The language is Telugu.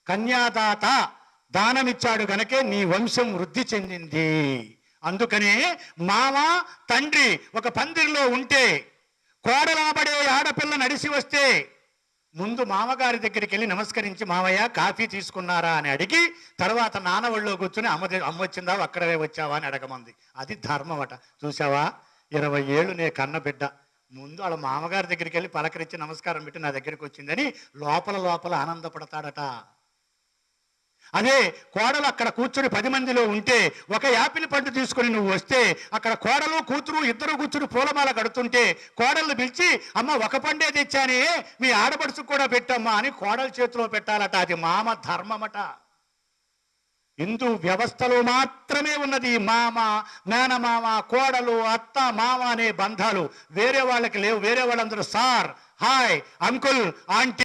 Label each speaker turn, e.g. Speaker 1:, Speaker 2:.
Speaker 1: కన్యాదాత దానమిచ్చాడు గనకే నీ వంశం వృద్ధి చెందింది. అందుకనే మామ తండ్రి ఒక పందిరిలో ఉంటే కోడలాబడే ఆడపిల్ల నడిసి వస్తే ముందు మామగారి దగ్గరికి వెళ్ళి నమస్కరించి, మామయ్య కాఫీ తీసుకున్నారా అని అడిగి, తర్వాత నాన్న ఒళ్ళో కూర్చుని అమ్మ వచ్చిందా అక్కడవే వచ్చావా అని అడగమంది. అది ధర్మం అట. చూసావా, 20 ఏళ్ళు నే కన్న బిడ్డ ముందు వాళ్ళ మామగారి దగ్గరికి వెళ్ళి పలకరించి నమస్కారం పెట్టి నా దగ్గరికి వచ్చిందని లోపల ఆనందపడతాడట. అదే కోడలు అక్కడ కూర్చుని 10 మందిలో ఉంటే ఒక యాపిల్ పండు తీసుకుని నువ్వు వస్తే అక్కడ కోడలు కూతురు ఇద్దరు కూర్చుని పూలమాల కడుతుంటే కోడళ్ళు పిలిచి, అమ్మ ఒక పండే తెచ్చానే మీ ఆడపడుచుకు కూడా పెట్టమ్మా అని కోడల చేతిలో పెట్టాలట. అది మామ ధర్మమట. హిందూ వ్యవస్థలో మాత్రమే ఉన్నది మామ, మేనమామ, కోడలు, అత్త, మామ అనే బంధాలు. వేరే వాళ్ళకి లేవు. వేరే వాళ్ళందరూ సార్, హాయ్, అంకుల్, ఆంటీ